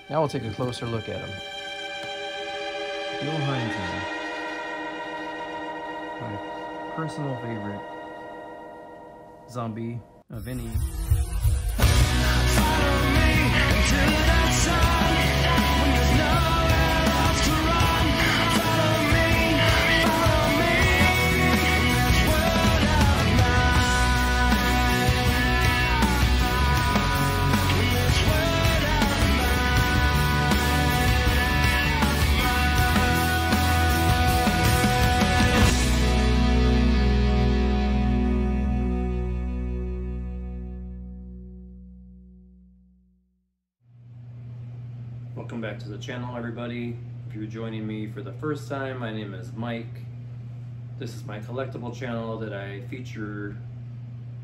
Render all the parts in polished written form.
Now we'll take a closer look at him. Bill Hinzman. My personal favorite zombie of any. Welcome back to the channel, everybody. If you're joining me for the first time, my name is Mike. This is my collectible channel that I feature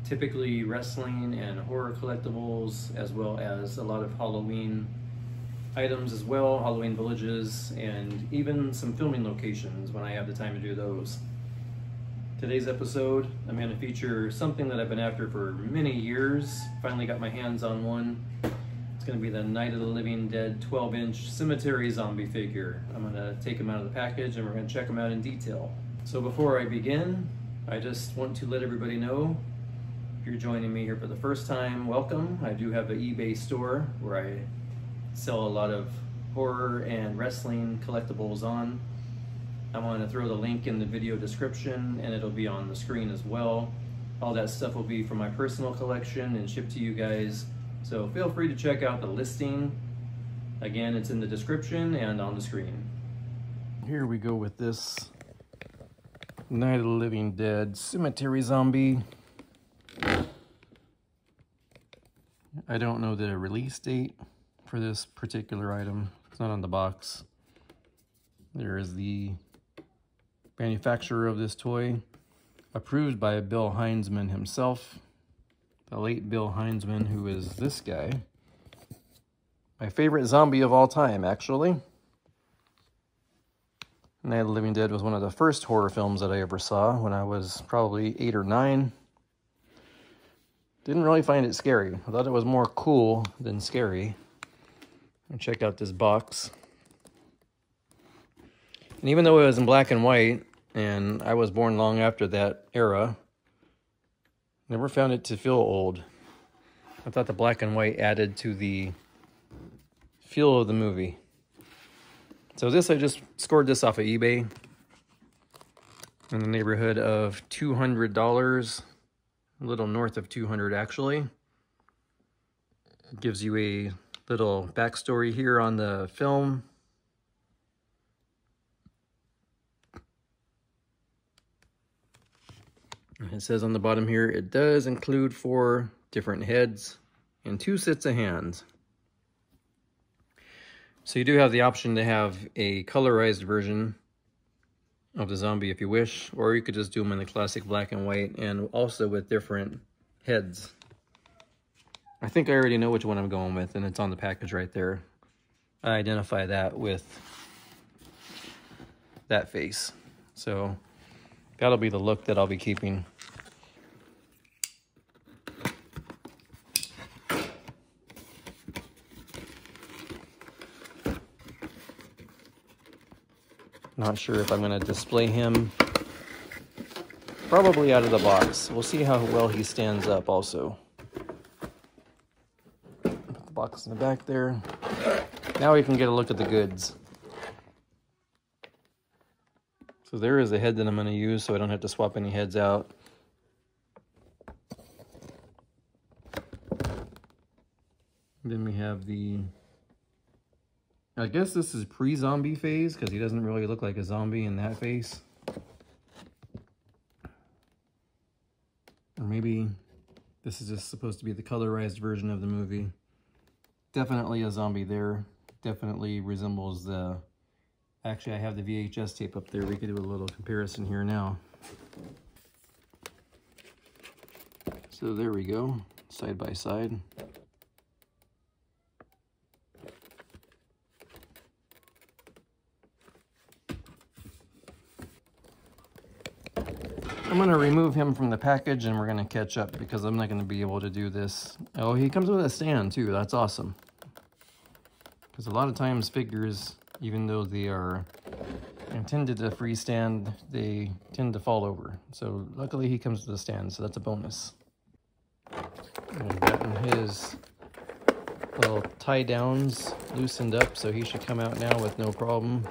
typically wrestling and horror collectibles, as well as a lot of Halloween items as well, Halloween villages, and even some filming locations when I have the time to do those. Today's episode, I'm going to feature something that I've been after for many years. Finally got my hands on one. Going to be the Night of the Living Dead 12-inch cemetery zombie figure. I'm going to take them out of the package and we're going to check them out in detail. So before I begin, I just want to let everybody know, if you're joining me here for the first time, welcome. I do have an eBay store where I sell a lot of horror and wrestling collectibles on. I'm going to throw the link in the video description and it'll be on the screen as well. All that stuff will be from my personal collection and shipped to you guys. So feel free to check out the listing. Again, it's in the description and on the screen. Here we go with this Night of the Living Dead cemetery zombie. I don't know the release date for this particular item. It's not on the box. There is the manufacturer of this toy, approved by Bill Hinzman himself. The late Bill Hinzman, who is this guy. My favorite zombie of all time, actually. Night of the Living Dead was one of the first horror films that I ever saw when I was probably 8 or 9. Didn't really find it scary. I thought it was more cool than scary. And check out this box. And even though it was in black and white, and I was born long after that era, never found it to feel old. I thought the black and white added to the feel of the movie. So this, I just scored this off of eBay in the neighborhood of $200, a little north of 200 actually. It gives you a little backstory here on the film. It says on the bottom here, it does include 4 different heads and 2 sets of hands. So you do have the option to have a colorized version of the zombie if you wish, or you could just do them in the classic black and white and also with different heads. I think I already know which one I'm going with, and it's on the package right there. I identify that with that face. So that'll be the look that I'll be keeping. Not sure if I'm going to display him. Probably out of the box. We'll see how well he stands up also. Put the box in the back there. Now we can get a look at the goods. So there is a head that I'm going to use so I don't have to swap any heads out. And then we have the, I guess this is pre-zombie phase because he doesn't really look like a zombie in that face. Or maybe this is just supposed to be the colorized version of the movie. Definitely a zombie there. Definitely resembles the... Actually, I have the VHS tape up there. We could do a little comparison here now. So there we go, side by side. I'm going to remove him from the package and we're going to catch up because I'm not going to be able to do this. Oh, he comes with a stand too. That's awesome. Because a lot of times figures, even though they are intended to freestand, they tend to fall over. So luckily he comes with a stand, so that's a bonus. And I've gotten his little tie downs loosened up, so he should come out now with no problem.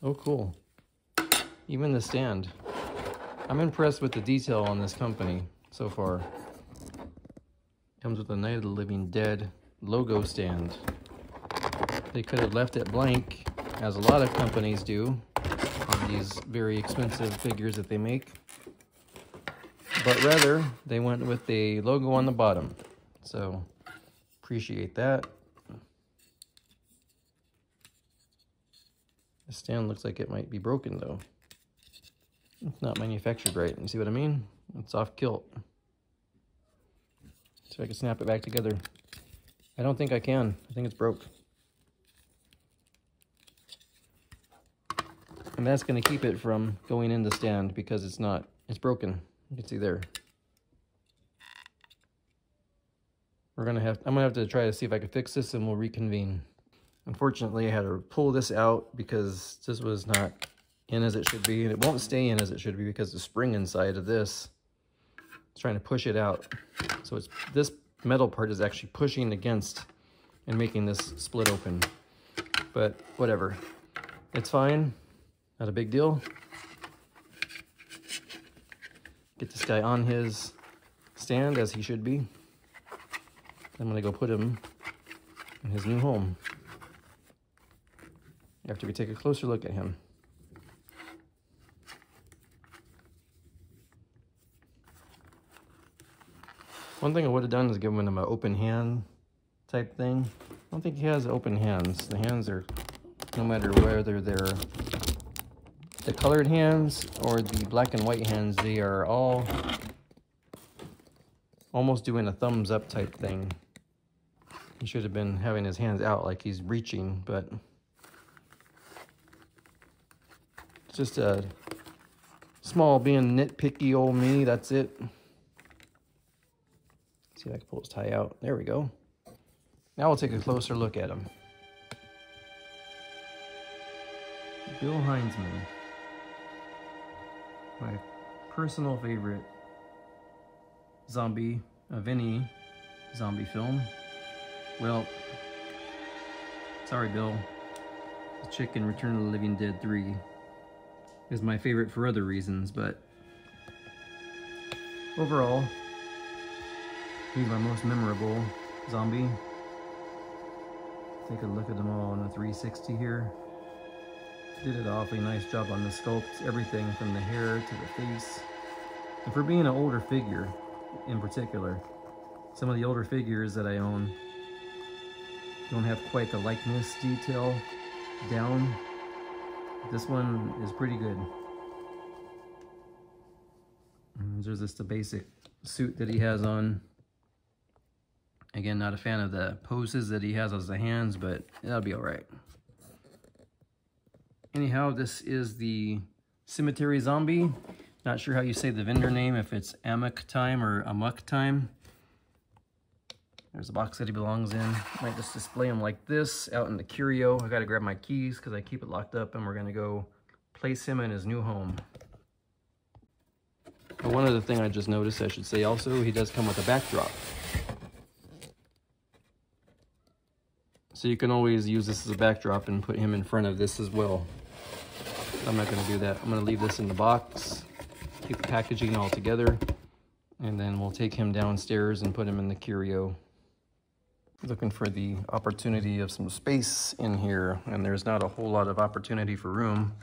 Oh, cool. Even the stand. I'm impressed with the detail on this company so far. Comes with a Night of the Living Dead logo stand. They could have left it blank, as a lot of companies do on these very expensive figures that they make. But rather, they went with the logo on the bottom. So, appreciate that. The stand looks like it might be broken though. It's not manufactured right. You see what I mean? It's off kilt. See if I can snap it back together. I don't think I can. I think it's broke. And that's going to keep it from going in the stand because it's broken. You can see there. I'm going to have to try to see if I can fix this, and we'll reconvene. Unfortunately, I had to pull this out because this was not in as it should be, and it won't stay in as it should be because the spring inside of this is trying to push it out. So this metal part is actually pushing against and making this split open. But whatever, it's fine, not a big deal. Get this guy on his stand as he should be. I'm gonna go put him in his new home after we take a closer look at him. One thing I would have done is given him an open hand type thing. I don't think he has open hands. The hands are, no matter whether they're the colored hands or the black and white hands, they are all almost doing a thumbs up type thing. He should have been having his hands out like he's reaching, but it's just a small being nitpicky old me, that's it. See if I can pull his tie out. There we go. Now we'll take a closer look at him. Bill Hinzman. My personal favorite zombie of any zombie film. Well, sorry Bill. The chick in Return of the Living Dead 3 is my favorite for other reasons, but overall, he's my most memorable zombie. Take a look at them all on the 360 here. Did an awfully nice job on the sculpt, everything from the hair to the face. And for being an older figure in particular, some of the older figures that I own don't have quite the likeness detail down. This one is pretty good. And there's just the basic suit that he has on. Again, not a fan of the poses that he has as the hands, but that'll be all right. Anyhow, this is the Cemetery Zombie. Not sure how you say the vendor name, if it's Amok Time or Amok Time. There's a box that he belongs in. Might just display him like this out in the curio. I gotta grab my keys because I keep it locked up, and we're gonna go place him in his new home. And one other thing I just noticed, I should say also, he does come with a backdrop. So you can always use this as a backdrop and put him in front of this as well. I'm not gonna do that. I'm gonna leave this in the box, keep the packaging all together, and then we'll take him downstairs and put him in the curio. Looking for the opportunity of some space in here, and there's not a whole lot of opportunity for room.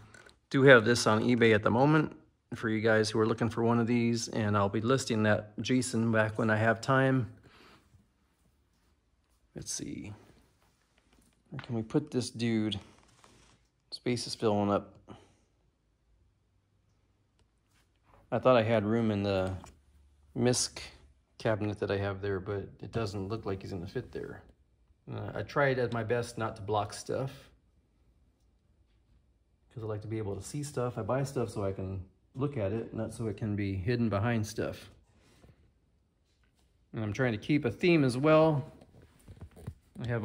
Do have this on eBay at the moment for you guys who are looking for one of these, and I'll be listing that Jason back when I have time. Let's see. Where can we put this dude? Space is filling up. I thought I had room in the misc cabinet that I have there, but it doesn't look like he's gonna fit there. I tried at my best not to block stuff, because I like to be able to see stuff. I buy stuff so I can look at it, not so it can be hidden behind stuff. And I'm trying to keep a theme as well. I have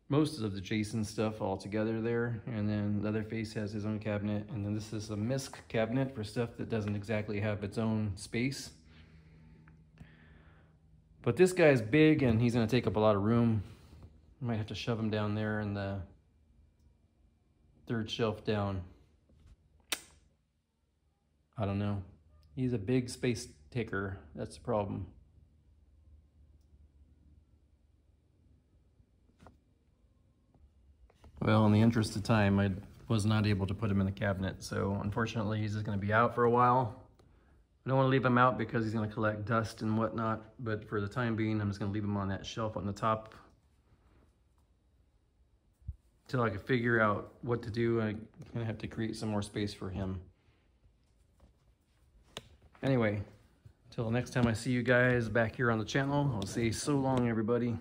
most of the Jason stuff all together there, and then Leatherface has his own cabinet, and then this is a misc cabinet for stuff that doesn't exactly have its own space. But this guy's big and he's gonna take up a lot of room. I might have to shove him down there in the third shelf down. I don't know. He's a big space taker, that's the problem. Well, in the interest of time, I was not able to put him in the cabinet, so unfortunately he's just gonna be out for a while. I don't wanna leave him out because he's gonna collect dust and whatnot, but for the time being, I'm just gonna leave him on that shelf on the top until I can figure out what to do. I'm gonna have to create some more space for him. Anyway, until next time I see you guys back here on the channel, I'll say so long, everybody.